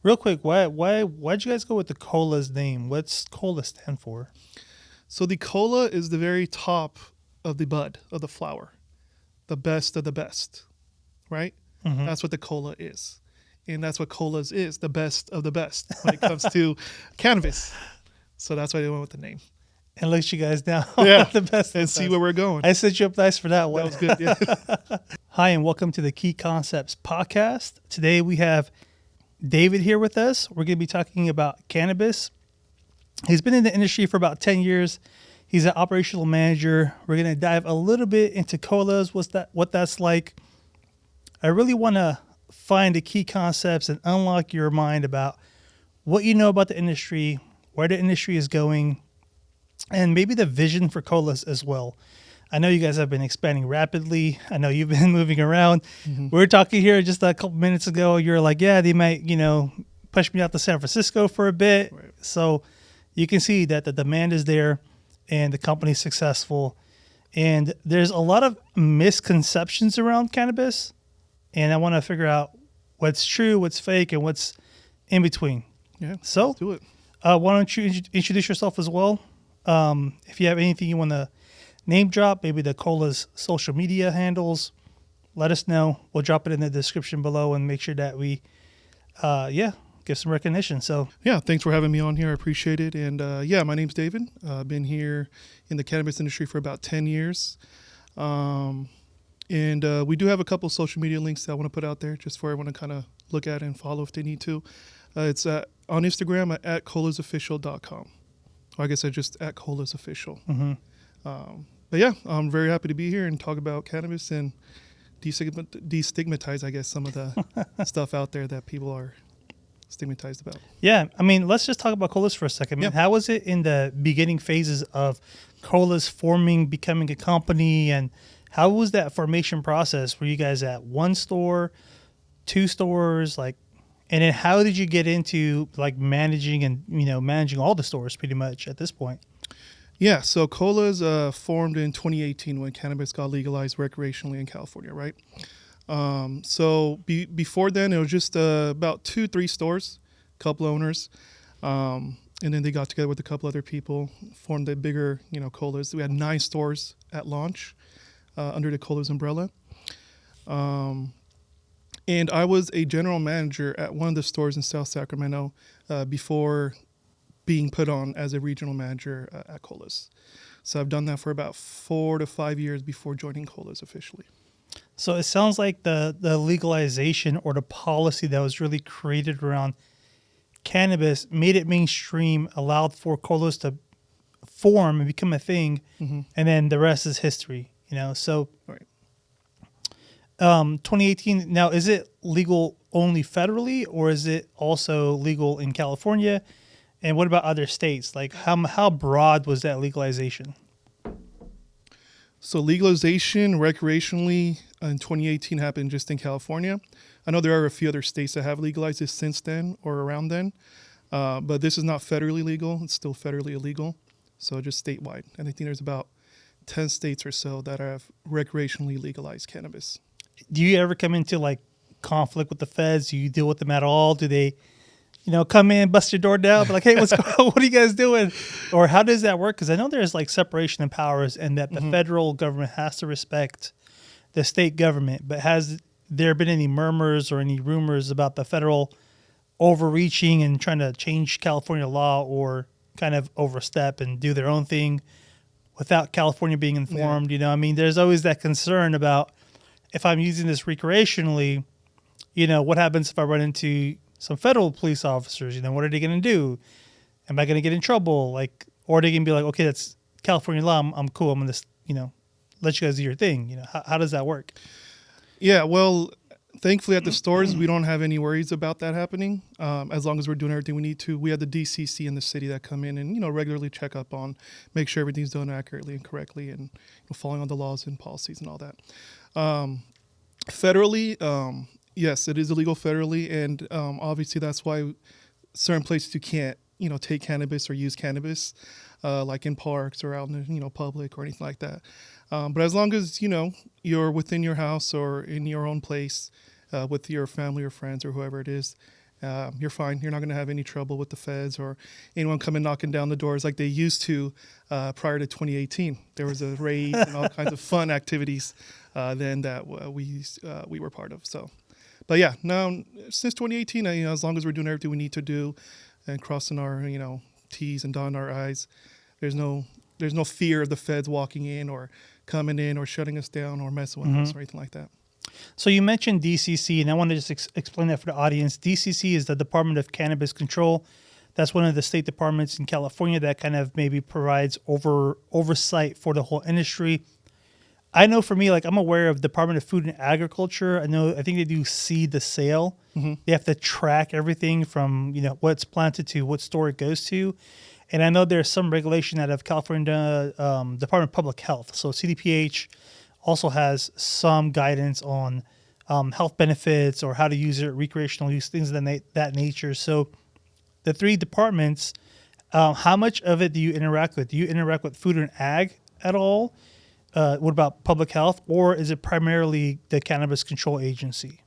Real quick, why'd you guys go with the Cola's name? What's Cola stand for? So the cola is the very top of the bud of the flower, the best of the best, right? Mm-hmm. That's what the cola is. And that's what colas is, the best of the best when it comes to cannabis. So that's why they went with the name. And look at you guys now. Yeah. The best. And of the see best. where we're going. I set you up nice for that That one. was good. Yeah. Hi, and welcome to the Key Concepts podcast. Today we have David here with us. We're going to be talking about cannabis. He's been in the industry for about 10 years. He's an operational manager. We're going to dive a little bit into colas, what that's like. I really want to find the key concepts and unlock your mind about what you know about the industry, where the industry is going, and maybe the vision for colas as well. I know you guys have been expanding rapidly. I know you've been moving around. Mm-hmm. We were talking here just a couple minutes ago. You're like, yeah, they might, push me out to San Francisco for a bit. Right. So you can see that the demand is there and the company's successful. And there's a lot of misconceptions around cannabis. And I want to figure out what's true, what's fake, and what's in between. Yeah. So Let's do it. why don't you introduce yourself as well? If you have anything you want to name drop, maybe the Cola's social media handles, let us know. We'll drop it in the description below and make sure that we, give some recognition. So Yeah, thanks for having me on here. I appreciate it. And my name's David. I've been here in the cannabis industry for about 10 years. And we do have a couple social media links that I want to put out there just for everyone to kind of look at and follow if they need to. It's on Instagram at kolasofficial.com. Or I guess I just at kolasofficial. mhm. But yeah, I'm very happy to be here and talk about cannabis and destigmatize, I guess, some of the stuff out there that people are stigmatized about. Yeah, I mean, let's just talk about Colas for a second. Man. Yeah. How was it in the beginning phases of Colas forming, becoming a company, and how was that formation process? Were you guys at one store, two stores, and then how did you get into managing and managing all the stores pretty much at this point? Yeah, so Kolas formed in 2018 when cannabis got legalized recreationally in California, right? Before then, it was just about 2-3 stores, couple owners, and then they got together with a couple other people, formed a bigger, Kolas. We had 9 stores at launch under the Kolas umbrella. And I was a general manager at one of the stores in South Sacramento before being put on as a regional manager at Kolas. So I've done that for about 4 to 5 years before joining Kolas officially. So it sounds like the legalization or the policy that was really created around cannabis made it mainstream, allowed for Colas to form and become a thing, Mm-hmm. and then the rest is history. So Right. 2018. Now, is it legal only federally, or is it also legal in California? And what about other states? Like how broad was that legalization? So legalization recreationally in 2018 happened just in California. I know there are a few other states that have legalized it since then or around then, but this is not federally legal. It's still federally illegal, so just statewide. And I think there's about 10 states or so that have recreationally legalized cannabis. Do you ever come into conflict with the feds? Do you deal with them at all? Do they, come in, bust your door down, be like, hey, what's going on? What are you guys doing? Or how does that work? Because I know there's separation of powers and that the federal government has to respect the state government. But has there been any murmurs or any rumors about the federal overreaching and trying to change California law or kind of overstep and do their own thing without California being informed? Yeah. There's always that concern about if I'm using this recreationally, what happens if I run into some federal police officers? What are they going to do? Am I going to get in trouble? Or are they going to be like, okay, that's California law. I'm cool. I'm going to, let you guys do your thing. How does that work? Yeah, well, thankfully at the stores, we don't have any worries about that happening. As long as we're doing everything we need to. We have the DCC in the city that come in and, regularly check up on, make sure everything's done accurately and correctly and following all the laws and policies and all that. Federally, yes, it is illegal federally. And obviously that's why certain places you can't, take cannabis or use cannabis, like in parks or out in the, public or anything like that. But as long as, you're within your house or in your own place with your family or friends or whoever it is, You're fine. You're not going to have any trouble with the feds or anyone coming knocking down the doors like they used to prior to 2018. There was a raid and all kinds of fun activities then that we were part of. So, but yeah, now since 2018, as long as we're doing everything we need to do and crossing our T's and dotting our I's, there's no fear of the feds walking in or coming in or shutting us down or messing with us or anything like that. So you mentioned DCC, and I want to just explain that for the audience. DCC is the Department of Cannabis Control. That's one of the state departments in California that kind of maybe provides oversight for the whole industry. I know for me, like I'm aware of Department of Food and Agriculture. I think they do seed to sale. Mm-hmm. They have to track everything from what's planted to what store it goes to. And I know there's some regulation out of California Department of Public Health. So CDPH also has some guidance on health benefits or how to use it, recreational use, things of that nature. So the three departments, how much of it do you interact with? Do you interact with food and ag at all? What about public health? Or is it primarily the Cannabis Control Agency?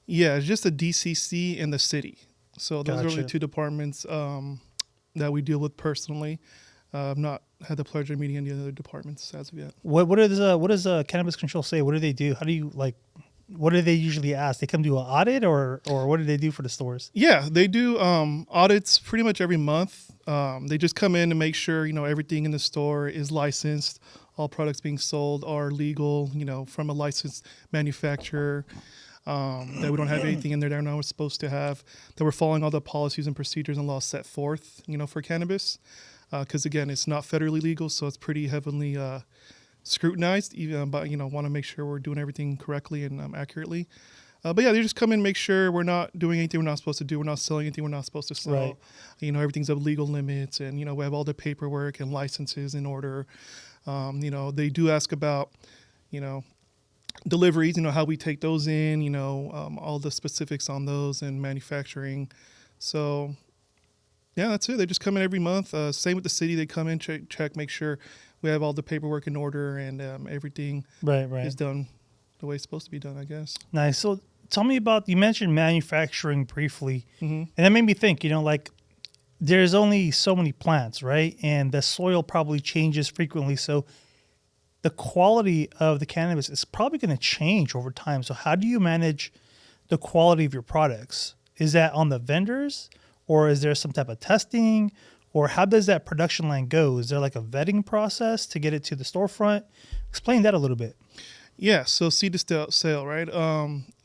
Yeah, it's just the DCC and the city. So those are really two departments that we deal with personally. I've not had the pleasure of meeting any other departments as of yet. What does Cannabis Control say? What do they do? How do you what do they usually ask? They come do an audit or what do they do for the stores? Yeah, they do audits pretty much every month. They just come in and make sure, everything in the store is licensed. All products being sold are legal, from a licensed manufacturer. That we don't have anything in there that we're supposed to have. That we're following all the policies and procedures and laws set forth, for cannabis. Because again, it's not federally legal, so it's pretty heavily scrutinized. But want to make sure we're doing everything correctly and accurately. But yeah, they just come in and make sure we're not doing anything we're not supposed to do. We're not selling anything we're not supposed to sell. Right. Everything's of legal limits, and we have all the paperwork and licenses in order. They do ask about, deliveries. How we take those in. All the specifics on those and manufacturing. So. Yeah, that's it. They just come in every month. Same with the city. They come in, check, make sure we have all the paperwork in order and everything is done the way it's supposed to be done, I guess. Nice. So tell me you mentioned manufacturing briefly, mm-hmm. and that made me think, there's only so many plants, right? And the soil probably changes frequently. So the quality of the cannabis is probably going to change over time. So how do you manage the quality of your products? Is that on the vendors? Or is there some type of testing? Or how does that production line go? Is there like a vetting process to get it to the storefront? Explain that a little bit. Yeah, so seed to sale, right?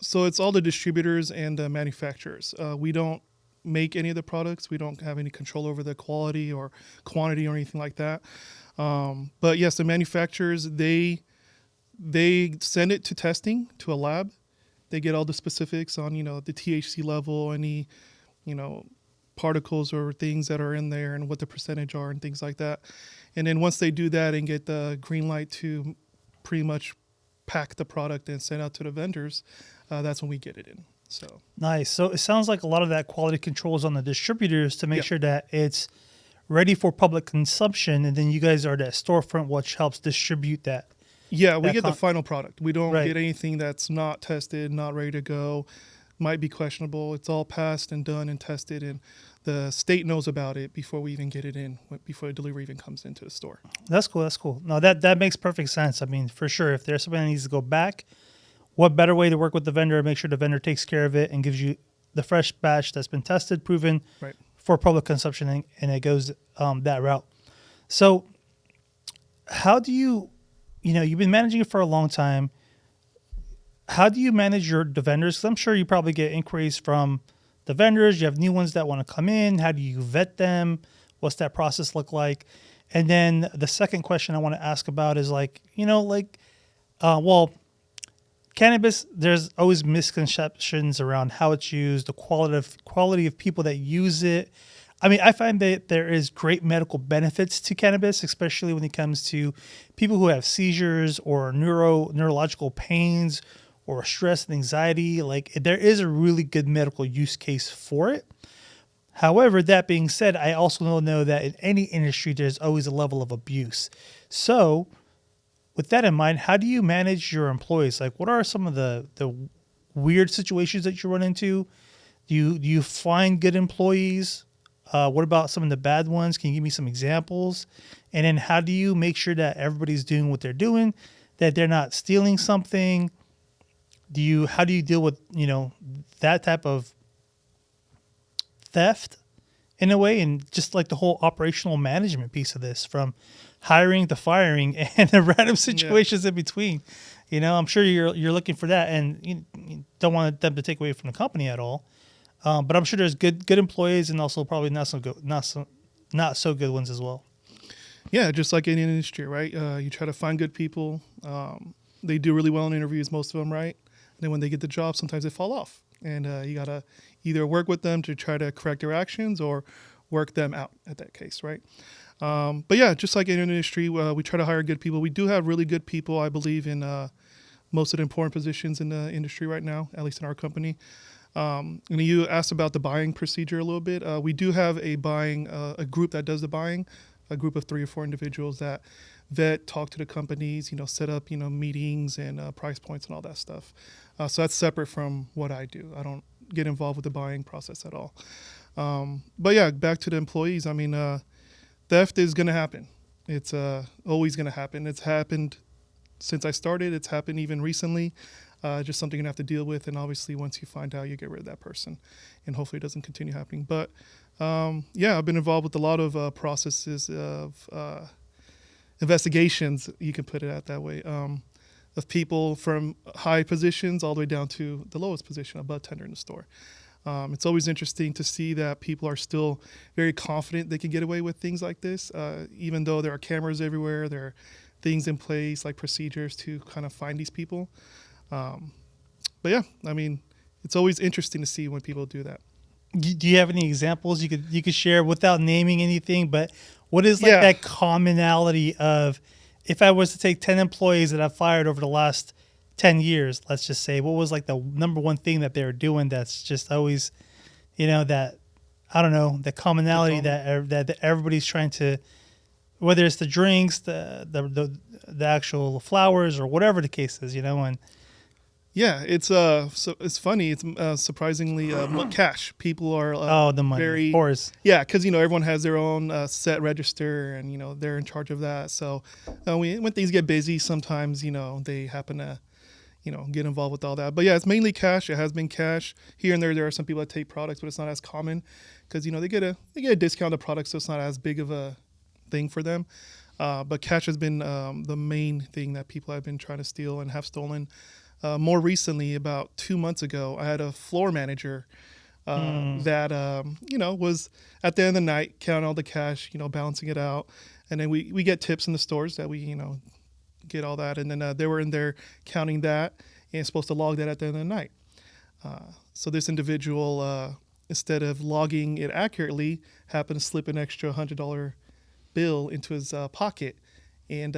So it's all the distributors and the manufacturers. We don't make any of the products. We don't have any control over the quality or quantity or anything like that. But yes, the manufacturers, they send it to testing to a lab. They get all the specifics on, the THC level, any, particles or things that are in there and what the percentage are and things like that. And then once they do that and get the green light to pretty much pack the product and send out to the vendors, that's when we get it in. So nice. So it sounds like a lot of that quality control is on the distributors to make sure that it's ready for public consumption, and then you guys are that storefront which helps distribute that. Yeah, we get the final product. We don't get anything that's not tested, not ready to go, might be questionable. It's all passed and done and tested, and the state knows about it before we even get it in, before the delivery even comes into the store. That's cool. No, that makes perfect sense. I mean, for sure, if there's something that needs to go back, what better way to work with the vendor, make sure the vendor takes care of it and gives you the fresh batch that's been tested, proven for public consumption, and it goes that route. So how do you've been managing it for a long time. How do you manage the vendors? Because I'm sure you probably get inquiries from the vendors. You have new ones that want to come in. How do you vet them? What's that process look like? And then the second question I want to ask about is cannabis, there's always misconceptions around how it's used, the quality of people that use it. I mean, I find that there is great medical benefits to cannabis, especially when it comes to people who have seizures or neurological pains or stress and anxiety. Like, there is a really good medical use case for it. However, that being said, I also know that in any industry, there's always a level of abuse. So with that in mind, how do you manage your employees? Like, what are some of the weird situations that you run into Do you find good employees? What about some of the bad ones? Can you give me some examples? And then how do you make sure that everybody's doing what they're doing, that they're not stealing something? How do you deal with, that type of theft in a way, and just like the whole operational management piece of this, from hiring to firing and the random situations in between? I'm sure you're looking for that, and you don't want them to take away from the company at all. But I'm sure there's good employees, and also probably not so good ones as well. Yeah, just like any industry, right? You try to find good people. They do really well in interviews, most of them, right? And then when they get the job, sometimes they fall off. And you got to either work with them to try to correct their actions or work them out at that case, right? But yeah, just like any industry, we try to hire good people. We do have really good people, I believe, in most of the important positions in the industry right now, at least in our company. And you asked about the buying procedure a little bit. We do have a group that does the buying, a group of 3 or 4 individuals that vet, talk to the companies, set up, meetings and price points and all that stuff. So that's separate from what I do. I don't get involved with the buying process at all. But yeah, back to the employees. I mean, theft is going to happen. It's always going to happen. It's happened since I started. It's happened even recently. Just something you're going to have to deal with. And obviously, once you find out, you get rid of that person. And hopefully it doesn't continue happening. But yeah, I've been involved with a lot of processes of investigations, you can put it that way, of people from high positions all the way down to the lowest position, a bud tender in the store. It's always interesting to see that people are still very confident they can get away with things like this, even though there are cameras everywhere, there are things in place like procedures to kind of find these people. But yeah, I mean, it's always interesting to see when people do that. Do you have any examples you could share without naming anything? But what is that commonality of, if I was to take 10 employees that I've fired over the last 10 years, let's just say, what was like the number one thing that they were doing that's just always, that, I don't know, the commonality that everybody's trying to, whether it's the drinks, the actual flowers, or whatever the case is, and yeah, it's it's funny. It's surprisingly cash. People are the money, very, of course. Yeah, because everyone has their own set register, and they're in charge of that. So when things get busy, sometimes they happen to get involved with all that. But yeah, it's mainly cash. It has been cash. Here and there are some people that take products, but it's not as common because they get a discount of products, so it's not as big of a thing for them. But cash has been the main thing that people have been trying to steal and have stolen. More recently, about 2 months ago, I had a floor manager that was at the end of the night counting all the cash, balancing it out, and then we get tips in the stores that we get all that, and then they were in there counting that and supposed to log that at the end of the night. So this individual, instead of logging it accurately, happened to slip an extra $100 bill into his pocket, and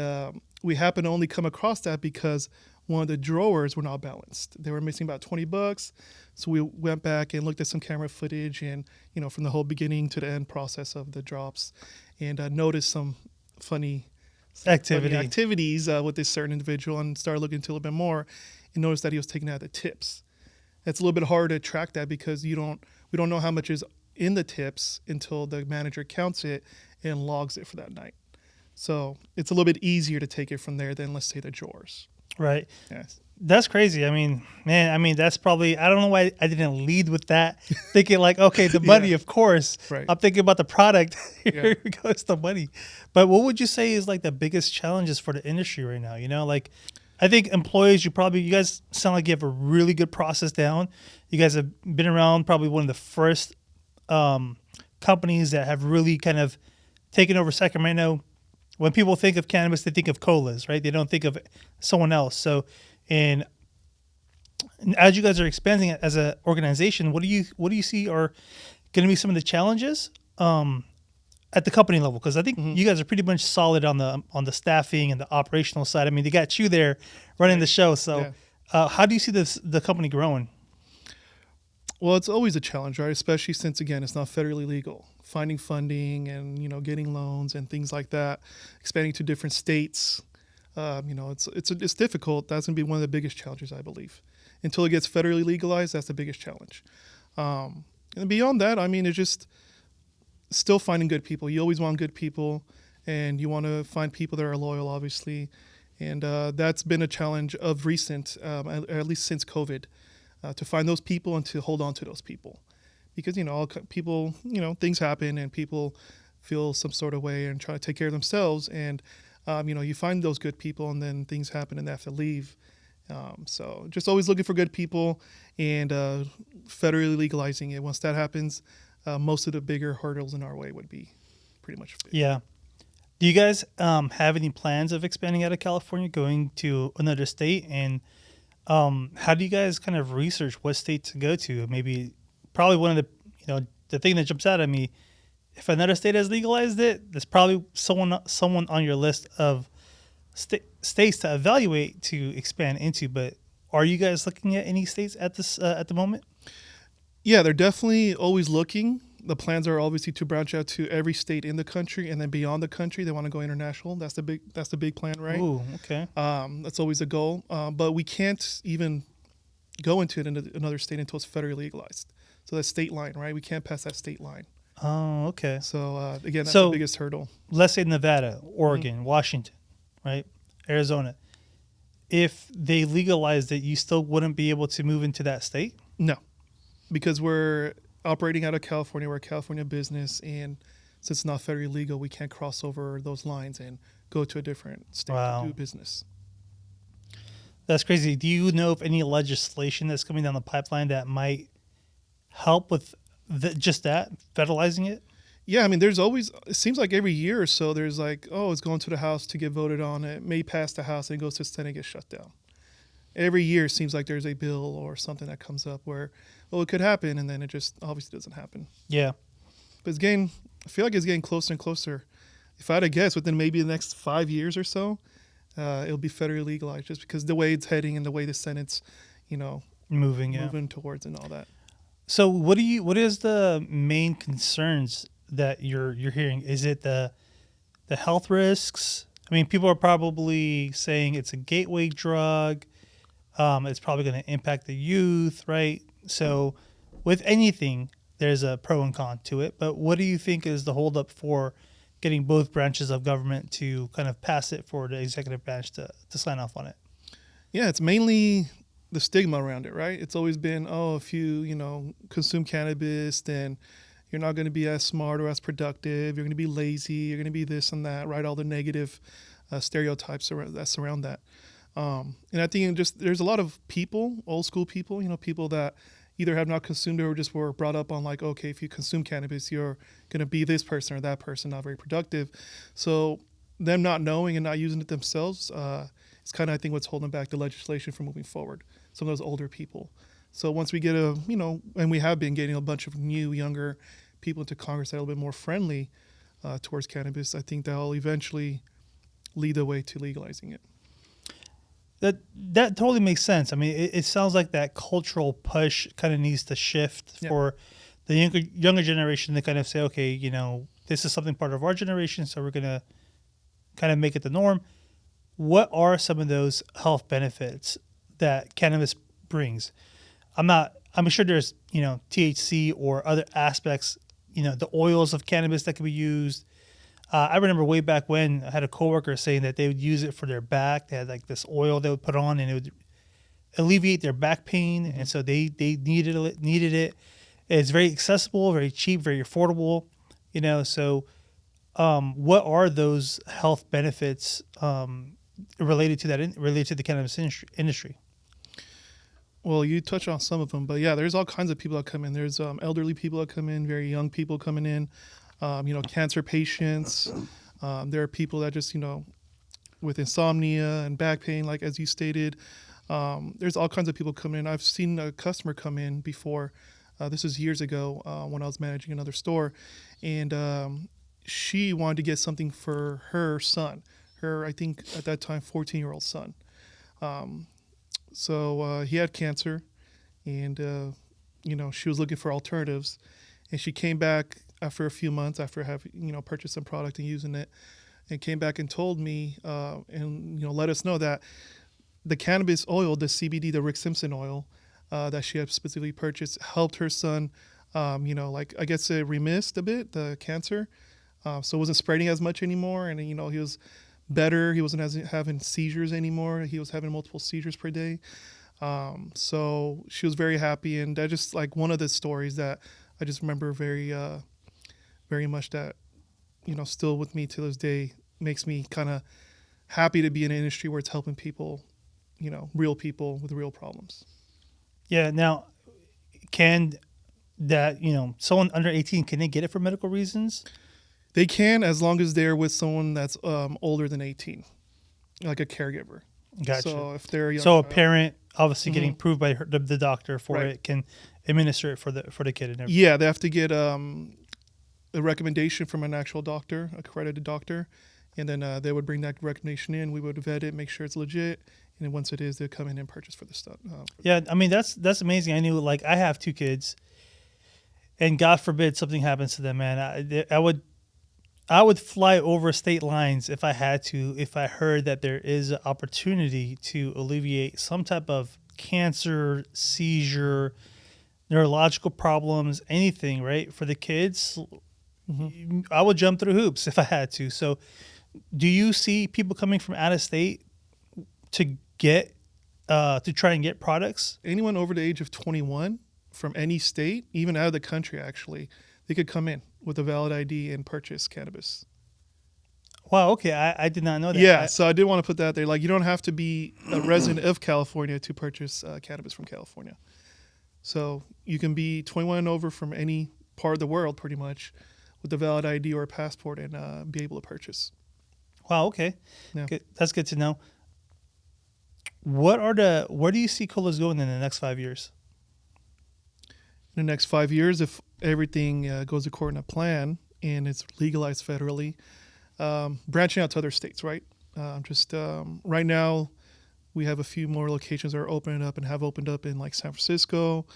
we happened to only come across that because one of the drawers were not balanced. They were missing about $20. So we went back and looked at some camera footage and, from the whole beginning to the end process of the drops, and noticed some funny activities with this certain individual, and started looking into a little bit more and noticed that he was taking out the tips. It's a little bit hard to track that because we don't know how much is in the tips until the manager counts it and logs it for that night. So it's a little bit easier to take it from there than, let's say, the drawers. Right. Yes. That's crazy. I mean, that's probably, I don't know why I didn't lead with that, thinking like, okay, the money, of course. Right. I'm thinking about the product. Here goes the money. But what would you say is like the biggest challenges for the industry right now? Like, I think employees, you guys sound like you have a really good process down. You guys have been around, probably one of the first companies that have really kind of taken over Sacramento. When people think of cannabis, they think of Kolas, right? They don't think of someone else. So, and as you guys are expanding as an organization, what do you see are going to be some of the challenges at the company level? Because I think you guys are pretty much solid on the staffing and the operational side. I mean, they got you there running the show. So, how do you see the company growing? Well, it's always a challenge, right? Especially since, again, it's not federally legal. Finding funding and, getting loans and things like that, expanding to different states, it's difficult. That's going to be one of the biggest challenges, I believe. Until it gets federally legalized, that's the biggest challenge. And beyond that, I mean, it's just still finding good people. You always want good people, and you want to find people that are loyal, obviously. And that's been a challenge of recent, at least since COVID, to find those people and to hold on to those people. Because, people, things happen and people feel some sort of way and try to take care of themselves. And, you find those good people and then things happen and they have to leave. So just always looking for good people and federally legalizing it. Once that happens, most of the bigger hurdles in our way would be pretty much fixed. Yeah. Do you guys have any plans of expanding out of California, going to another state? And how do you guys kind of research what state to go to? Maybe probably one of the thing that jumps out at me, if another state has legalized it, there's probably someone on your list of states to evaluate to expand into. But are you guys looking at any states at the moment? Yeah, they're definitely always looking. The plans are obviously to branch out to every state in the country, and then beyond the country, they want to go international. That's the big plan, right? Ooh, okay. That's always a goal. But we can't even go into it in another state until it's federally legalized. So that's state line, right? We can't pass that state line. Oh, okay. So again, that's the biggest hurdle. Let's say Nevada, Oregon, Washington, right? Arizona. If they legalized it, you still wouldn't be able to move into that state? No, because we're operating out of California. We're a California business, and since it's not federally legal, we can't cross over those lines and go to a different state to do business. That's crazy. Do you know of any legislation that's coming down the pipeline that might help with just that, federalizing it? Yeah, I mean, there's always, it seems like every year or so, there's like, it's going to the House to get voted on. It may pass the House and it goes to the Senate and gets shut down. Every year it seems like there's a bill or something that comes up where, it could happen, and then it just obviously doesn't happen. Yeah. But I feel like it's getting closer and closer. If I had to guess, within maybe the next 5 years or so, it'll be federally legalized, just because the way it's heading and the way the Senate's, moving towards and all that. So what is the main concerns that you're hearing? Is it the health risks? I mean, people are probably saying it's a gateway drug. It's probably going to impact the youth, right? So with anything, there's a pro and con to it. But what do you think is the holdup for getting both branches of government to kind of pass it for the executive branch to sign off on it? Yeah, it's mainly the stigma around it, right? It's always been, if you, consume cannabis, then you're not going to be as smart or as productive. You're going to be lazy. You're going to be this and that, right? All the negative stereotypes that surround that. And I think there's a lot of people, old school people, people that either have not consumed it or just were brought up on like, okay, if you consume cannabis, you're going to be this person or that person, not very productive. So them not knowing and not using it themselves is kind of, I think, what's holding back the legislation from moving forward. Some of those older people. So once we get and we have been getting a bunch of new, younger people into Congress that are a little bit more friendly towards cannabis, I think that'll eventually lead the way to legalizing it. That totally makes sense. I mean, it sounds like that cultural push kind of needs to shift for the younger generation to kind of say, okay, this is something part of our generation, so we're going to kind of make it the norm. What are some of those health benefits that cannabis brings? I'm sure there's, THC or other aspects, the oils of cannabis that can be used. I remember way back when I had a coworker saying that they would use it for their back. They had like this oil they would put on and it would alleviate their back pain. And so they needed it. It's very accessible, very cheap, very affordable, so what are those health benefits related to the cannabis industry? Well, you touch on some of them, but yeah, there's all kinds of people that come in. There's elderly people that come in, very young people coming in, cancer patients. There are people that just, with insomnia and back pain, like as you stated. There's all kinds of people coming in. I've seen a customer come in before. This was years ago when I was managing another store, and she wanted to get something for her son. I think at that time, 14-year-old son. So he had cancer, and she was looking for alternatives, and she came back after a few months after having purchased some product and using it, and came back and told me and let us know that the cannabis oil, the CBD, the Rick Simpson oil, that she had specifically purchased helped her son, like I guess it remissed a bit the cancer, so it wasn't spreading as much anymore, and he was better. He wasn't having seizures anymore. He was having multiple seizures per day. So she was very happy, and that just like one of the stories that I just remember very much that still with me to this day, makes me kind of happy to be in an industry where it's helping people, real people with real problems. Yeah. Now, can that, someone under 18, can they get it for medical reasons? They can, as long as they're with someone that's older than 18, like a caregiver. Gotcha. So if they're young, so a parent obviously getting Mm-hmm. approved by the doctor for Right. it can administer it for the kid and everything. yeah, they have to get a recommendation from an actual doctor, accredited doctor, and then they would bring that recommendation in. We would vet it, make sure it's legit, and then once it is, they'll come in and purchase for the stuff. Yeah, I mean that's amazing. I knew, like, I have 2 kids, and God forbid something happens to them, man. I would fly over state lines if I had to, if I heard that there is an opportunity to alleviate some type of cancer, seizure, neurological problems, anything, right? For the kids, I would jump through hoops if I had to. So, do you see people coming from out of state to try and get products? Anyone over the age of 21 from any state, even out of the country, actually, they could come in with a valid ID and purchase cannabis. Wow, okay, I did not know that. Yeah, so I did want to put that there. Like, you don't have to be a resident of California to purchase cannabis from California. So you can be 21 and over from any part of the world, pretty much, with a valid ID or a passport, and be able to purchase. Wow, okay, Yeah. good. That's good to know. Where do you see Kolas going in the next 5 years? In the next 5 years, if everything goes according to plan and it's legalized federally, branching out to other states, right? Right now, we have a few more locations that are opening up and have opened up in like San Francisco.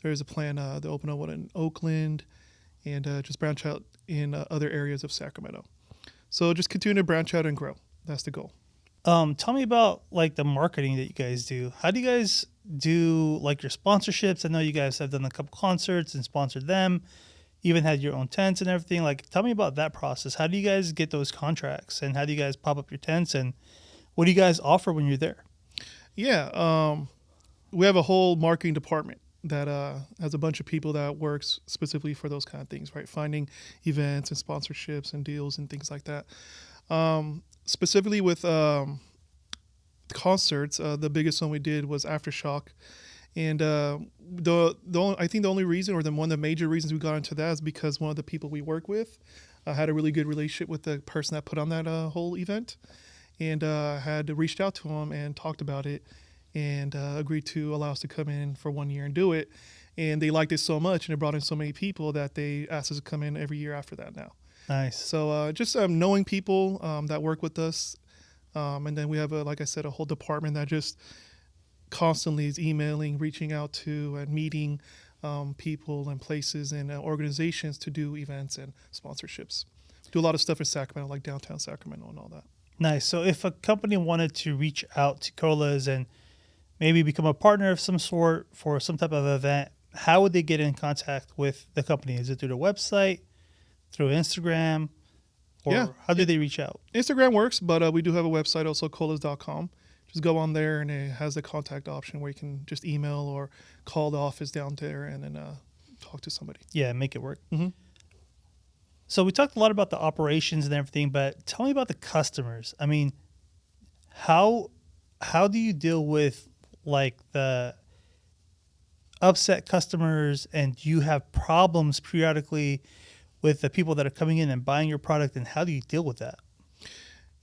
There's a plan to open up one in Oakland, and just branch out in other areas of Sacramento. So just continue to branch out and grow. That's the goal. Tell me about like the marketing that you guys do. How do you guys do like your sponsorships? I know you guys have done a couple concerts and sponsored them, even had your own tents and everything. Like, tell me about that process. How do you guys get those contracts, and how do you guys pop up your tents, and what do you guys offer when you're there? Yeah, we have a whole marketing department that has a bunch of people that works specifically for those kind of things, right? Finding events and sponsorships and deals and things like that. Specifically with concerts, the biggest one we did was Aftershock, and I think the only reason, or one of the major reasons we got into that, is because one of the people we work with had a really good relationship with the person that put on that whole event, and had reached out to him and talked about it, and agreed to allow us to come in for 1 year and do it. And they liked it so much, and it brought in so many people that they asked us to come in every year after that now. Nice. So just knowing people that work with us, and then we have, like I said, a whole department that just constantly is emailing, reaching out to, and meeting people and places and organizations to do events and sponsorships. Do a lot of stuff in Sacramento, like downtown Sacramento and all that. Nice. So if a company wanted to reach out to Kolas and maybe become a partner of some sort for some type of event, how would they get in contact with the company? Is it through the website, through Instagram, or Yeah. how do they reach out? Instagram works, but we do have a website also, kolas.com. Just go on there, and it has the contact option where you can just email or call the office down there and then talk to somebody. Yeah, make it work. Mm-hmm. So we talked a lot about the operations and everything, but tell me about the customers. I mean, how do you deal with like the upset customers, and do you have problems periodically with the people that are coming in and buying your product, and how do you deal with that?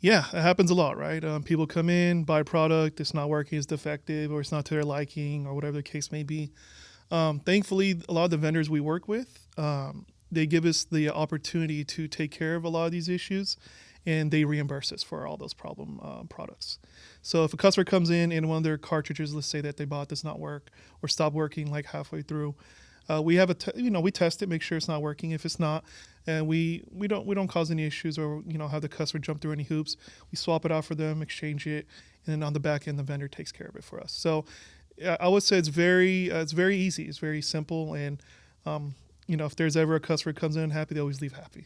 Yeah, it happens a lot, right? People come in, buy product, it's not working, it's defective, or it's not to their liking, or whatever the case may be. Thankfully, a lot of the vendors we work with, they give us the opportunity to take care of a lot of these issues, and they reimburse us for all those problem products. So if a customer comes in and one of their cartridges, let's say that they bought, does not work or stop working like halfway through, we have we test it, make sure it's not working. If it's not, and we don't cause any issues or have the customer jump through any hoops, we swap it out for them, exchange it, and then on the back end, the vendor takes care of it for us. So I would say it's very easy. It's very simple, and if there's ever a customer who comes in happy, they always leave happy.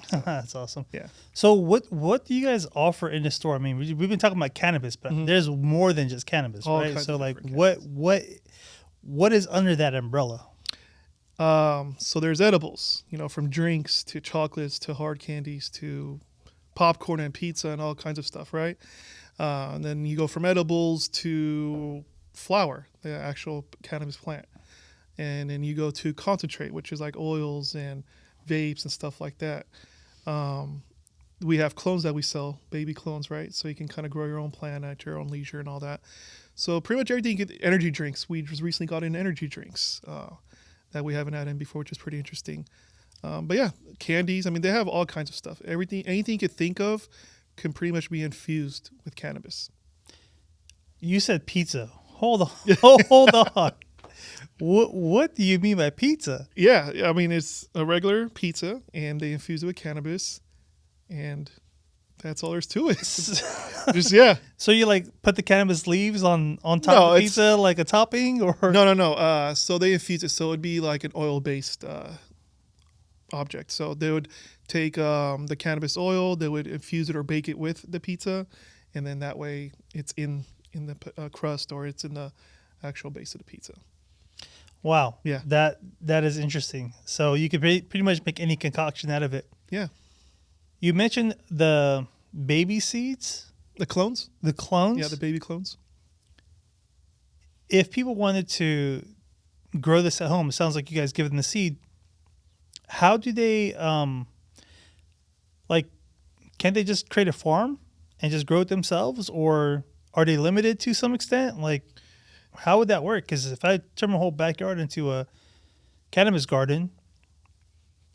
So, That's awesome. yeah. So what do you guys offer in the store? I mean, we've been talking about cannabis, but there's more than just cannabis, All right? kinds So of like different what is under that umbrella? So there's edibles, from drinks to chocolates to hard candies to popcorn and pizza and all kinds of stuff, right? And then you go from edibles to flower, the actual cannabis plant. And then you go to concentrate, which is like oils and vapes and stuff like that. We have clones that we sell, baby clones, right? So you can kind of grow your own plant at your own leisure and all that. So pretty much everything. You get energy drinks. We just recently got in energy drinks that we haven't had in before, which is pretty interesting. But yeah, candies. I mean, they have all kinds of stuff. Anything you could think of can pretty much be infused with cannabis. You said pizza. Hold on. Hold on. What do you mean by pizza? Yeah, I mean, it's a regular pizza, and they infuse it with cannabis, and that's all there's to it. Just, yeah. So you like put the cannabis leaves on top of the pizza like a topping, or No. So they infuse it, so it'd be like an oil-based object. So they would take the cannabis oil, they would infuse it or bake it with the pizza, and then that way it's in the crust, or it's in the actual base of the pizza. Wow. Yeah. That is interesting. So you could pretty much make any concoction out of it. Yeah. You mentioned the baby seeds, The clones? the clones. Yeah, the baby clones. If people wanted to grow this at home, it sounds like you guys give them the seed. How do they can't they just create a farm and just grow it themselves, or are they limited to some extent? Like, how would that work? Because if I turn my whole backyard into a cannabis garden,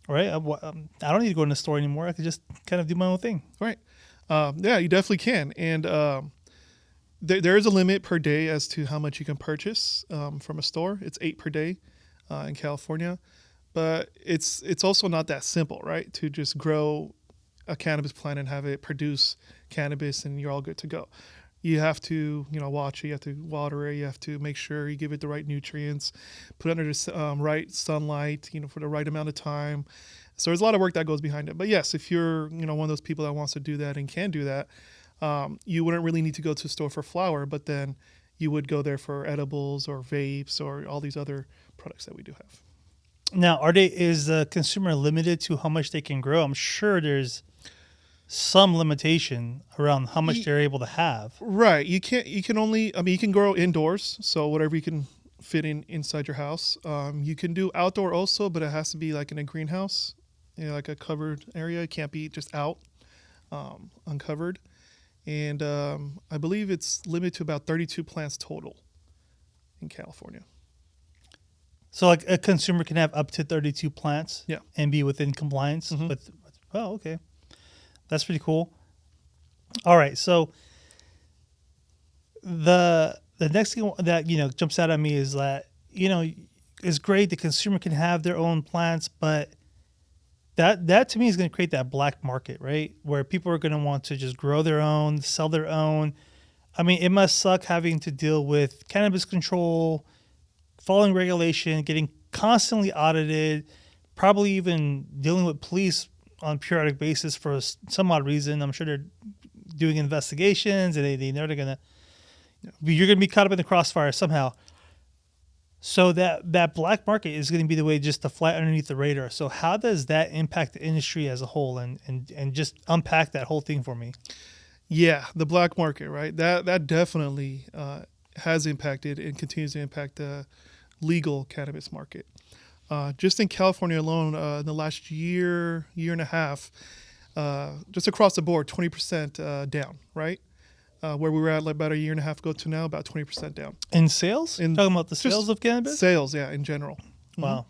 right, I don't need to go in the store anymore. I could just kind of do my own thing. Right. Yeah, you definitely can. And there is a limit per day as to how much you can purchase from a store. It's 8 per day in California. But it's also not that simple, right? To just grow a cannabis plant and have it produce cannabis and you're all good to go. You have to, watch it. You have to water it. You have to make sure you give it the right nutrients, put it under the right sunlight, for the right amount of time. So there's a lot of work that goes behind it. But yes, if you're, one of those people that wants to do that and can do that, you wouldn't really need to go to the store for flour, but then you would go there for edibles or vapes or all these other products that we do have. Now, is the consumer limited to how much they can grow? I'm sure there's some limitation around how much they're able to have. Right. You can grow indoors. So whatever you can fit inside your house. You can do outdoor also, but it has to be like in a greenhouse, like a covered area. It can't be just out, uncovered. And I believe it's limited to about 32 plants total in California. So like a consumer can have up to 32 plants, Yeah, and be within compliance with. Oh, okay. That's pretty cool. All right, so the next thing that jumps out at me is that it's great the consumer can have their own plants, but that to me is going to create that black market, right? Where people are going to want to just grow their own, sell their own. I mean, it must suck having to deal with cannabis control, following regulation, getting constantly audited, probably even dealing with police on a periodic basis for some odd reason. I'm sure they're doing investigations, and they know they're gonna. You're gonna be caught up in the crossfire somehow. So that black market is going to be the way just to fly underneath the radar. So how does that impact the industry as a whole, and just unpack that whole thing for me? Yeah, the black market, right? That definitely has impacted and continues to impact the legal cannabis market. Just in California alone, in the last year and a half, just across the board, 20% down, right? Where we were at like about a year and a half ago to now, about 20% down. In sales? Talking about the sales of cannabis? Sales, yeah, in general. Wow.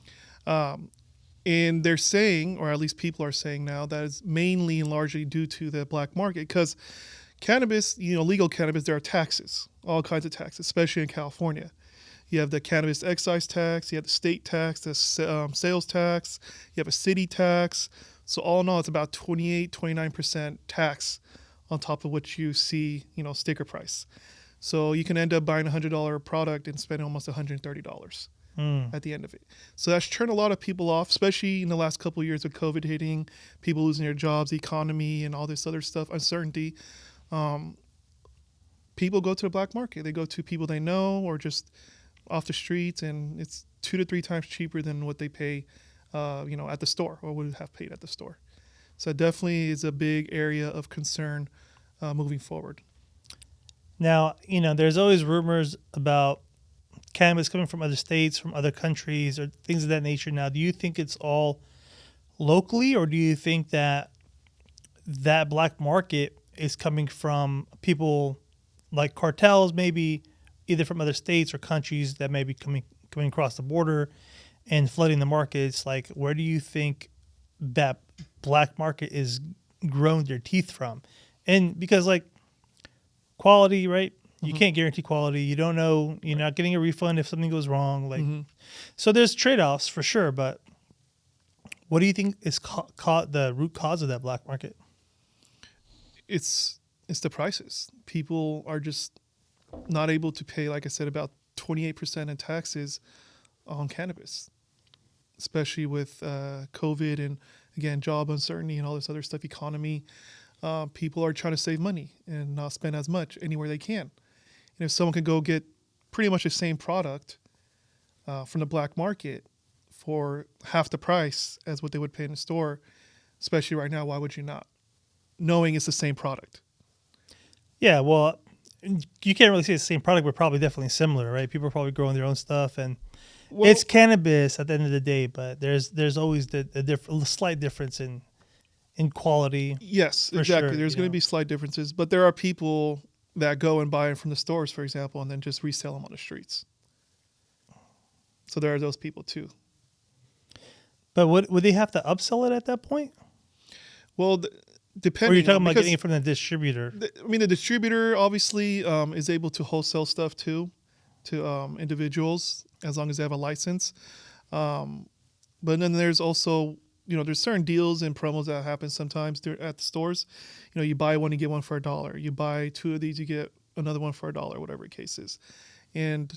And they're saying, or at least people are saying now, that it's mainly and largely due to the black market, because cannabis, legal cannabis, there are taxes, all kinds of taxes, especially in California. You have the cannabis excise tax, you have the state tax, the sales tax, you have a city tax. So all in all, it's about 28, 29% tax on top of what you see, sticker price. So you can end up buying $100 product and spending almost $130 at the end of it. So that's turned a lot of people off, especially in the last couple of years of COVID hitting, people losing their jobs, the economy, and all this other stuff, uncertainty. People go to the black market. They go to people they know or just off the streets, and it's 2 to 3 times cheaper than what they pay, at the store or would have paid at the store. So it definitely is a big area of concern moving forward. Now, there's always rumors about cannabis coming from other states, from other countries, or things of that nature. Now, do you think it's all locally, or do you think that black market is coming from people like cartels, maybe either from other states or countries that may be coming across the border and flooding the markets? Like, where do you think that black market is growing their teeth from? And because, like, quality, right? You can't guarantee quality. You don't know. You're not getting a refund if something goes wrong. Like, so there's trade-offs for sure. But what do you think is the root cause of that black market? It's the prices. People are just not able to pay, like I said, about 28% in taxes on cannabis, especially with COVID and, again, job uncertainty and all this other stuff, economy. People are trying to save money and not spend as much anywhere they can. And if someone can go get pretty much the same product from the black market for half the price as what they would pay in the store, especially right now, why would you not? Knowing it's the same product. Yeah, well, you can't really say it's the same product, but probably definitely similar, right? People are probably growing their own stuff, and it's cannabis at the end of the day. But there's always a slight difference in quality. Yes, exactly. Sure, There's going to be slight differences, but there are people that go and buy them from the stores, for example, and then just resell them on the streets. So there are those people too. But would they have to upsell it at that point? Well, depending. Or are you talking about getting it from the distributor? The distributor obviously is able to wholesale stuff too to individuals as long as they have a license. But then there's also, there's certain deals and promos that happen sometimes at the stores. You buy one, you get one for $1. You buy 2 of these, you get another one for $1, whatever the case is. And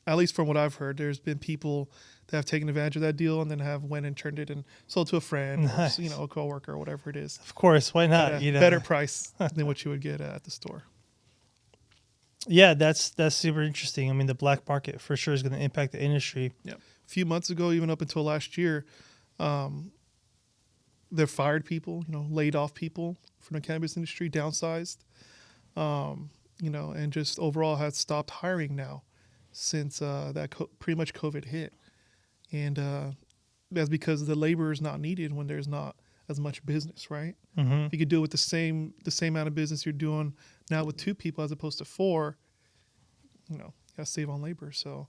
at least from what I've heard, there's been people that have taken advantage of that deal and then have went and turned it and sold to a friend, nice. Or, a coworker or whatever it is. Of course, why not? At a better price than what you would get at the store. Yeah, that's super interesting. I mean, the black market for sure is going to impact the industry. Yeah, a few months ago, even up until last year, they fired people, laid off people from the cannabis industry, downsized, and just overall had stopped hiring now since pretty much COVID hit. And that's because the labor is not needed when there's not as much business, right? Mm-hmm. If you could do it with the same amount of business you're doing now with 2 people as opposed to 4, you got to save on labor. So,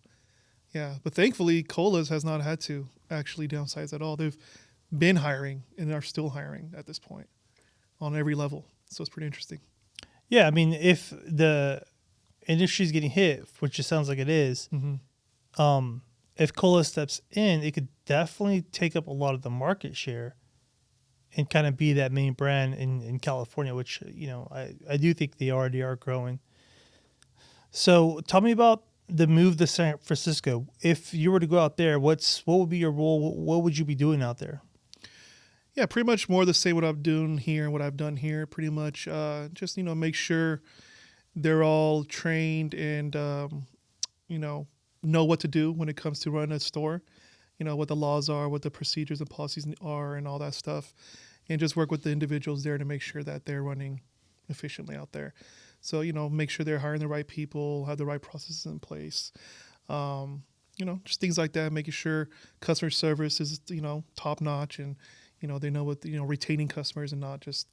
yeah. But thankfully, Kolas has not had to actually downsize at all. They've been hiring and are still hiring at this point on every level. So it's pretty interesting. Yeah, I mean, if the industry is getting hit, which it sounds like it is, if Kolas steps in, it could definitely take up a lot of the market share and kind of be that main brand in California, which, I do think they already are growing. So tell me about the move to San Francisco. If you were to go out there, what would be your role? What would you be doing out there? Yeah, pretty much more the same what I'm doing here and what I've done here. Pretty much just, make sure they're all trained and, know what to do when it comes to running a store. What the laws are, what the procedures and policies are, and all that stuff. And just work with the individuals there to make sure that they're running efficiently out there. So, make sure they're hiring the right people, have the right processes in place. Just things like that, making sure customer service is, top notch and, they know what, retaining customers and not just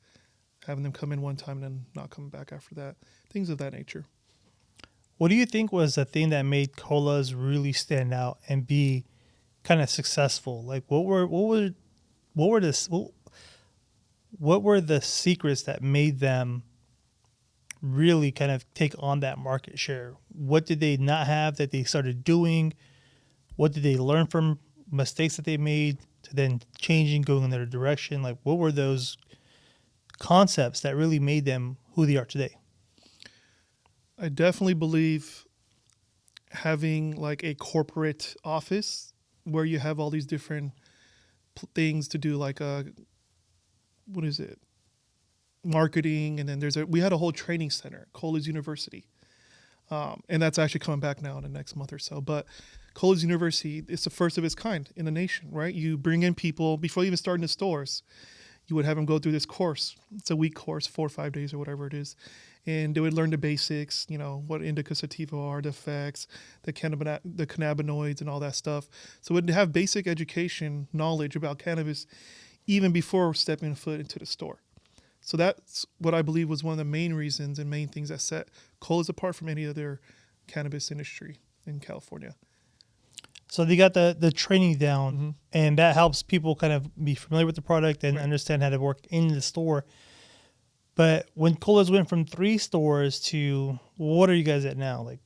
having them come in one time and then not coming back after that. Things of that nature. What do you think was the thing that made Kolas really stand out and be kind of successful? Like, what were the secrets that made them really kind of take on that market share? What did they not have that they started doing? What did they learn from mistakes that they made to then changing, going in their direction? Like, what were those concepts that really made them who they are today? I definitely believe having like a corporate office where you have all these different things to do, like what is it, marketing, and then we had a whole training center at Kolas University, and that's actually coming back now in the next month or so. But Kolas University is the first of its kind in the nation, right? You bring in people before you even start in the stores. You would have them go through this course. It's a week course, 4 or 5 days or whatever it is. And they would learn the basics, what indica sativa are, the effects, the cannabinoids and all that stuff. So would have basic education, knowledge about cannabis even before stepping foot into the store. So that's what I believe was one of the main reasons and main things that set Kolas apart from any other cannabis industry in California. So they got the training down, and that helps people kind of be familiar with the product and understand how to work in the store. But when Kolas went from 3 stores to, what are you guys at now? Like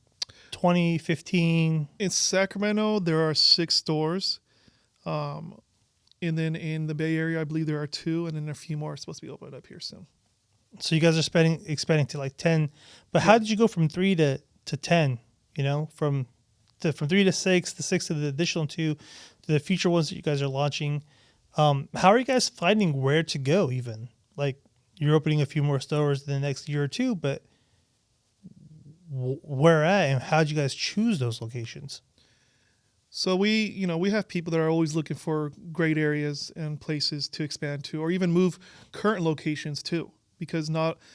20, 15? In Sacramento, there are 6 stores. And then in the Bay Area, I believe there are 2, and then a few more are supposed to be opened up here soon. So you guys are expanding to like 10. But how did you go from 3 to 10? From 3 to 6, the 6 to the additional 2, to the future ones that you guys are launching. How are you guys finding where to go even? Like, you're opening a few more stores in the next year or 2, but where at, and how did you guys choose those locations? So we have people that are always looking for great areas and places to expand to, or even move current locations too, because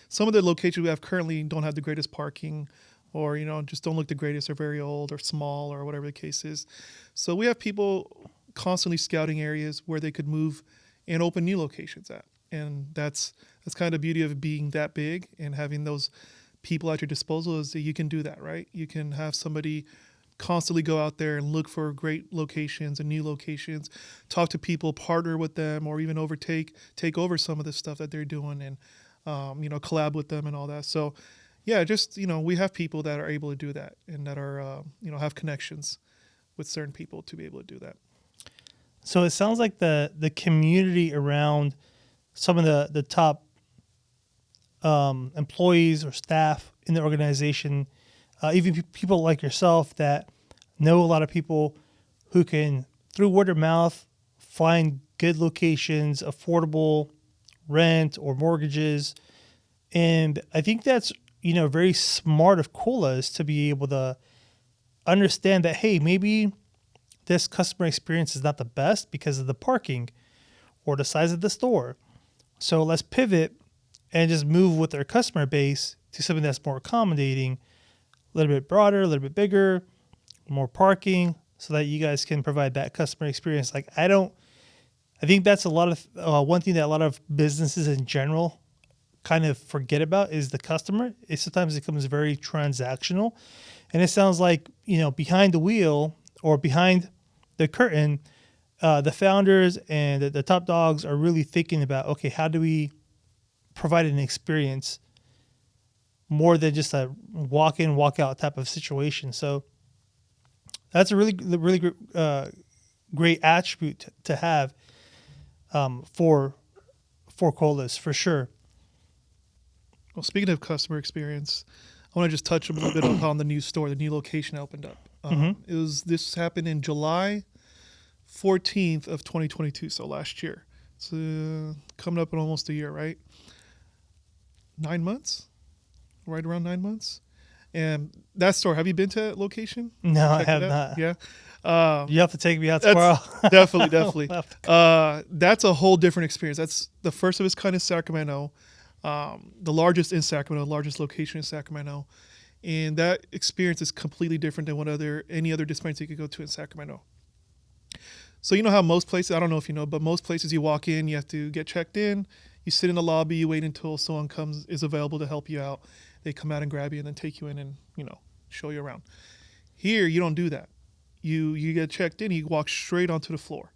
some of the locations we have currently don't have the greatest parking, or just don't look the greatest, or very old or small, or whatever the case is. So we have people constantly scouting areas where they could move and open new locations at. And that's kind of the beauty of being that big and having those people at your disposal, is that you can do that, right? You can have somebody constantly go out there and look for great locations and new locations, talk to people, partner with them, or even take over some of the stuff that they're doing, and collab with them and all that. So yeah, just, we have people that are able to do that, and that are, have connections with certain people to be able to do that. So it sounds like the community around some of the top employees or staff in the organization, even people like yourself that know a lot of people who can, through word of mouth, find good locations, affordable rent or mortgages. And I think that's very smart of Kolas to be able to understand that, hey, maybe this customer experience is not the best because of the parking or the size of the store. So let's pivot and just move with their customer base to something that's more accommodating, a little bit broader, a little bit bigger, more parking, so that you guys can provide that customer experience. Like, I think that's a lot of, one thing that a lot of businesses in general kind of forget about is the customer. Sometimes it becomes very transactional, and it sounds like, behind the wheel or behind the curtain, the founders and the top dogs are really thinking about, okay, how do we provide an experience more than just a walk in, walk out type of situation. So that's a really great attribute to have for Kolas, for sure. Well, speaking of customer experience, I want to just touch a little bit upon the new store, the new location opened up. This happened in July 14th of 2022, so last year. It's coming up in almost a year, right? 9 months? Right around 9 months? And that store, have you been to that location? No, I have not. Yeah. You have to take me out tomorrow. Definitely. That's a whole different experience. That's the first of its kind in Sacramento. The largest in Sacramento, largest location in Sacramento. And that experience is completely different than any other dispensary you could go to in Sacramento. So you know how most places, I don't know if you know, but most places you walk in, you have to get checked in, you sit in the lobby, you wait until someone is available to help you out. They come out and grab you and then take you in and, show you around. Here, you don't do that. You get checked in, you walk straight onto the floor.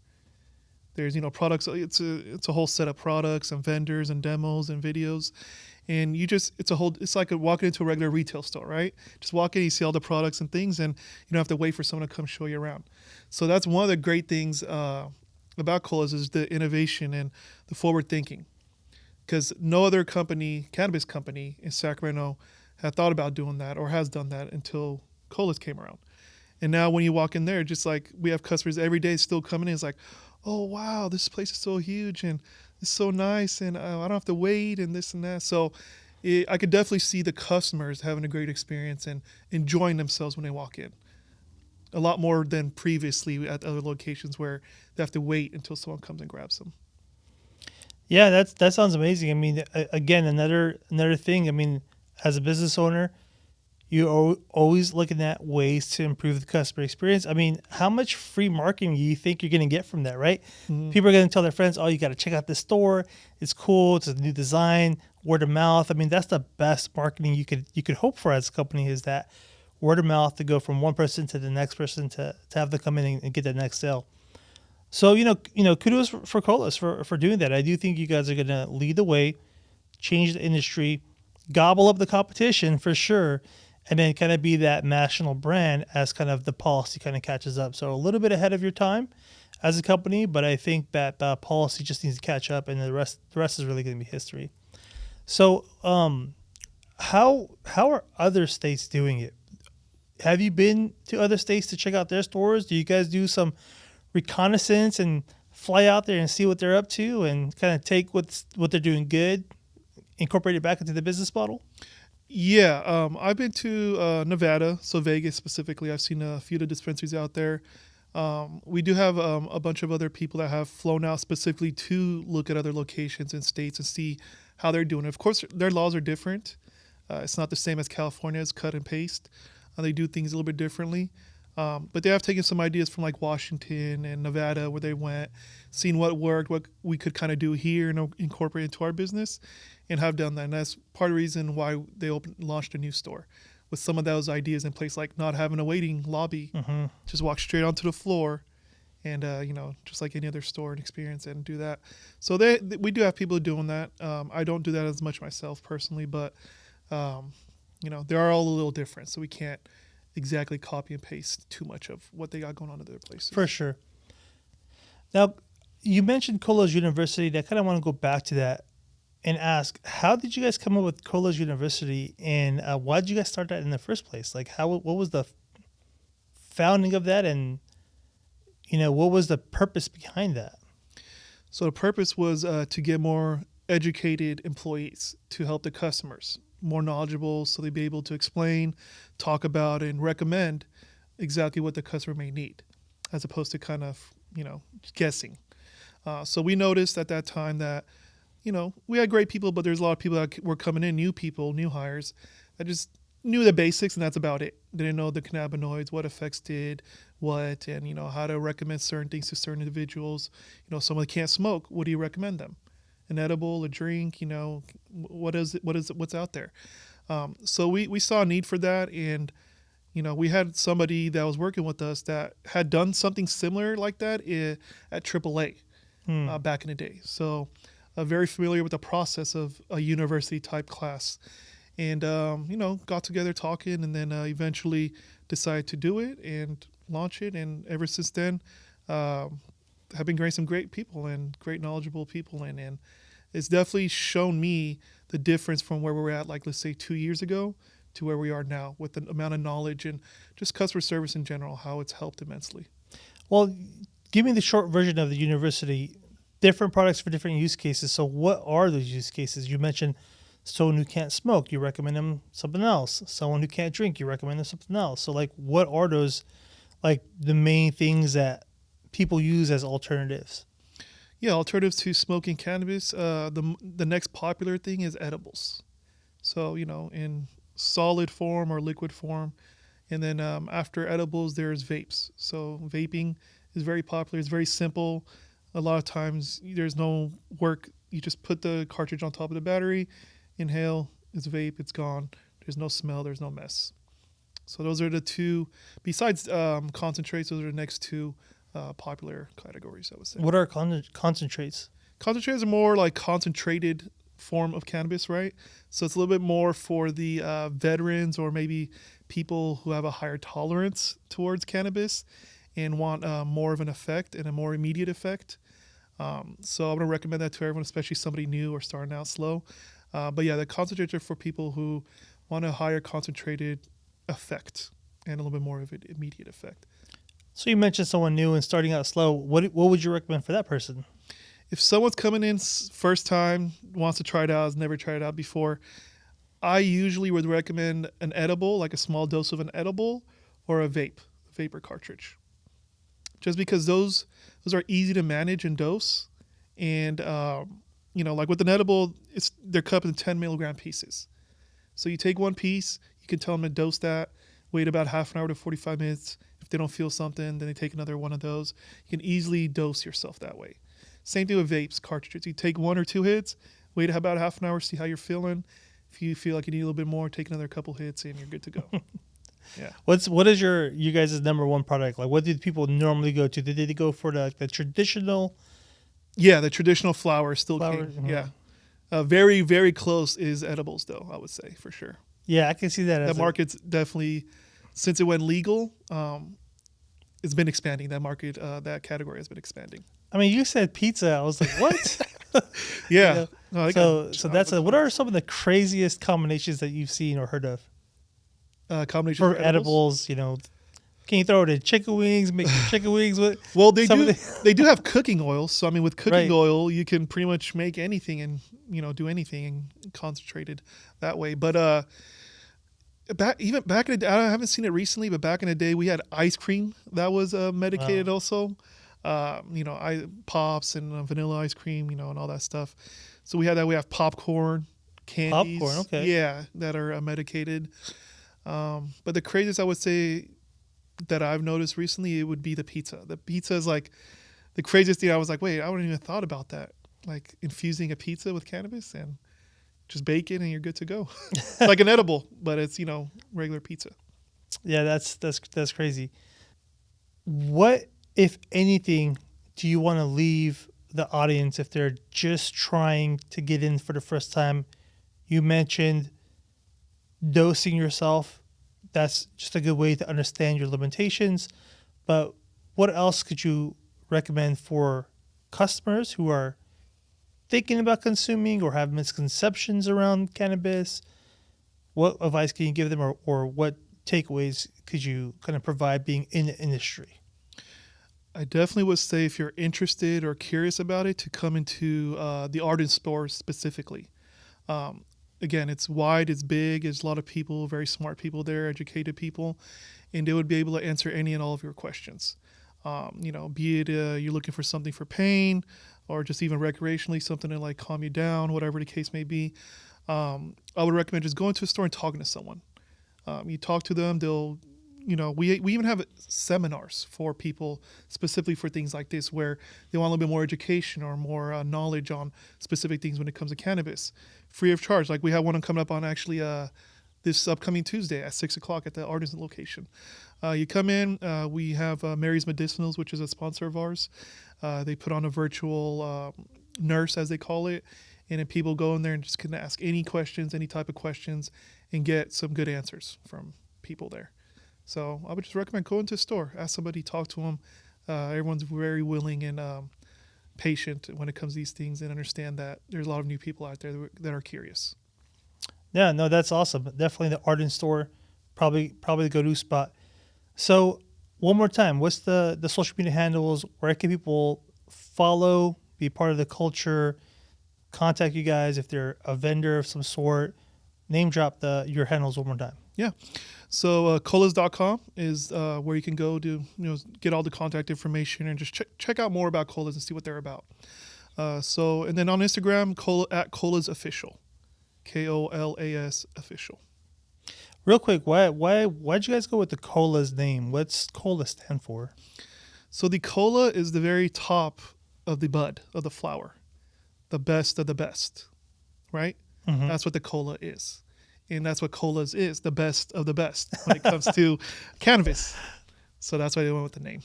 There's, products, it's a whole set of products and vendors and demos and videos. And it's like walking into a regular retail store, right? Just walk in, you see all the products and things, and you don't have to wait for someone to come show you around. So that's one of the great things about Kolas is the innovation and the forward thinking. Because no other cannabis company in Sacramento had thought about doing that or has done that until Kolas came around. And now when you walk in there, just like we have customers every day still coming in, it's like, oh, wow, this place is so huge and it's so nice and I don't have to wait and this and that. So I could definitely see the customers having a great experience and enjoying themselves when they walk in. A lot more than previously at other locations where they have to wait until someone comes and grabs them. Yeah, that sounds amazing. I mean, again, another thing. I mean, as a business owner, you're always looking at ways to improve the customer experience. I mean, how much free marketing do you think you're going to get from that, right? Mm-hmm. People are going to tell their friends, oh, you got to check out this store. It's cool. It's a new design, word of mouth. I mean, that's the best marketing you could hope for as a company, is that word of mouth, to go from one person to the next person to have them come in and get that next sale. So, kudos for Kolas for doing that. I do think you guys are going to lead the way, change the industry, gobble up the competition for sure, and then kind of be that national brand as kind of the policy kind of catches up. So a little bit ahead of your time as a company, but I think that the policy just needs to catch up, and the rest is really going to be history. So how are other states doing it? Have you been to other states to check out their stores? Do you guys do some reconnaissance and fly out there and see what they're up to and kind of take what they're doing good, incorporate it back into the business model? Yeah, I've been to Nevada, so Vegas specifically. I've seen a few of the dispensaries out there. We do have a bunch of other people that have flown out specifically to look at other locations and states and see how they're doing. Of course, their laws are different. It's not the same as California's cut and paste. They do things a little bit differently. But they have taken some ideas from like Washington and Nevada where they went, seen what worked, what we could kind of do here and incorporate into our business, and have done that. And that's part of the reason why they launched a new store with some of those ideas in place, like not having a waiting lobby, just walk straight onto the floor and, just like any other store and experience it and do that. So we do have people doing that. I don't do that as much myself personally, but, they are all a little different. So we can't exactly copy and paste too much of what they got going on at other places. For sure. Now, you mentioned Kolas University. I kind of want to go back to that and ask, how did you guys come up with Kolas University, and why did you guys start that in the first place? Like, what was the founding of that, and what was the purpose behind that? So the purpose was to get more educated employees to help the customers, more knowledgeable, so they'd be able to explain, talk about, and recommend exactly what the customer may need, as opposed to kind of, guessing. So we noticed at that time that, we had great people, but there's a lot of people that were coming in, new people, new hires, that just knew the basics, and that's about it. They didn't know the cannabinoids, what effects did what, and, how to recommend certain things to certain individuals. Someone that can't smoke, what do you recommend them? An edible, a drink, what's out there. So we saw a need for that, and we had somebody that was working with us that had done something similar like that at AAA back in the day. So very familiar with the process of a university type class, and got together talking, and then eventually decided to do it and launch it, and ever since then have been getting some great people and great knowledgeable people in, and it's definitely shown me the difference from where we were at, like, let's say 2 years ago to where we are now, with the amount of knowledge and just customer service in general, how it's helped immensely. Well, give me the short version of the university. Different products for different use cases. So what are those use cases? You mentioned someone who can't smoke, you recommend them something else. Someone who can't drink, you recommend them something else. So, like, what are those, like, the main things that people use as alternatives? Yeah, alternatives to smoking cannabis. The next popular thing is edibles. So, in solid form or liquid form. And then after edibles, there's vapes. So vaping is very popular. It's very simple. A lot of times there's no work. You just put the cartridge on top of the battery, inhale, it's vape, it's gone. There's no smell, there's no mess. So those are the two, besides concentrates, those are the next two popular categories, I would say. What are concentrates? Concentrates are more like concentrated form of cannabis, right? So it's a little bit more for the veterans or maybe people who have a higher tolerance towards cannabis and want more of an effect and a more immediate effect. So I'm going to recommend that to everyone, especially somebody new or starting out slow. But yeah, the concentrates are for people who want a higher concentrated effect and a little bit more of an immediate effect. So you mentioned someone new and starting out slow. What would you recommend for that person? If someone's coming in first time, wants to try it out, has never tried it out before, I usually would recommend an edible, like a small dose of an edible, or a vapor cartridge. Just because those are easy to manage and dose, and like with an edible, they're cut up in 10 milligram pieces. So you take one piece, you can tell them to dose that, wait about half an hour to 45 minutes. If they don't feel something, then they take another one of those. You can easily dose yourself that way. Same thing with vapes, cartridges. You take 1 or 2 hits, wait about half an hour, see how you're feeling. If you feel like you need a little bit more, take another couple hits, and you're good to go. Yeah. What is you guys' number one product? Like, what do people normally go to? Did they go for the traditional? Yeah, the traditional flower still Flower, came. Yeah. Very, very close is edibles, though, I would say, for sure. Yeah, I can see that. That market's definitely, since it went legal, it's been expanding. That market, that category has been expanding. I mean, you said pizza. I was like, what? Yeah. So that's what are some of the craziest combinations that you've seen or heard of? Combination For edibles, can you throw it in chicken wings, make chicken wings with? Well, they do have cooking oil. So, I mean, with cooking Right. oil, you can pretty much make anything and, do anything and concentrated that way. But back in the day, I haven't seen it recently, but back in the day, we had ice cream that was medicated also. Pops and vanilla ice cream, and all that stuff. So we had that. We have popcorn, candies. Popcorn, okay. Yeah, that are medicated. But the craziest I would say that I've noticed recently, it would be the pizza. The pizza is like the craziest thing. I was like, wait, I wouldn't even thought about that. Like infusing a pizza with cannabis and just bake it and you're good to go. Like an edible, but it's, regular pizza. Yeah, that's crazy. What, if anything, do you want to leave the audience if they're just trying to get in for the first time? You mentioned dosing yourself. That's just a good way to understand your limitations. But what else could you recommend for customers who are thinking about consuming or have misconceptions around cannabis? What advice can you give them, or what takeaways could you kind of provide being in the industry? I definitely would say if you're interested or curious about it, to come into the Arden store specifically. Again, it's wide, it's big, there's a lot of people, very smart people there, educated people, and they would be able to answer any and all of your questions. Be it you're looking for something for pain or just even recreationally, something to like calm you down, whatever the case may be. I would recommend just going to a store and talking to someone. You talk to them, they'll, we even have seminars for people specifically for things like this, where they want a little bit more education or more knowledge on specific things when it comes to cannabis, free of charge. Like we have one coming up on actually this upcoming Tuesday at 6:00 at the Artisan location. You come in, we have Mary's Medicinals, which is a sponsor of ours. They put on a virtual nurse, as they call it, and then people go in there and just can ask any questions, any type of questions, and get some good answers from people there. So I would just recommend going to a store, ask somebody, talk to them. Everyone's very willing and patient when it comes to these things, and understand that there's a lot of new people out there that are curious. Yeah, no, that's awesome. Definitely the Arden store, probably the go-to spot. So one more time, what's the social media handles? Where can people follow, be part of the culture, contact you guys if they're a vendor of some sort? Name drop your handles one more time. Yeah. So Kolas.com is where you can go to get all the contact information and just check out more about Kolas and see what they're about. And then on Instagram, at Kolas Official, KOLAS Official. Real quick, why'd you guys go with the Kolas name? What's Kola stand for? So the cola is the very top of the bud of the flower, the best of the best, right? Mm-hmm. That's what the cola is. And that's what Kolas is, the best of the best when it comes to cannabis. So that's why they went with the name.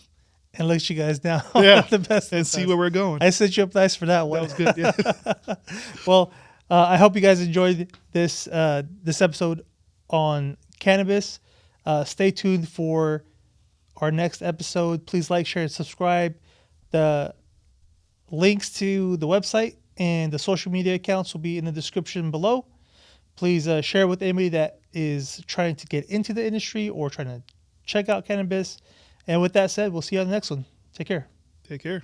And look at you guys now. Yeah, the best. And see where we're going. I set you up nice for that one. That was good, yeah. Well, I hope you guys enjoyed this episode on cannabis. Stay tuned for our next episode. Please like, share, and subscribe. The links to the website and the social media accounts will be in the description below. Please share with anybody that is trying to get into the industry or trying to check out cannabis. And with that said, we'll see you on the next one. Take care. Take care.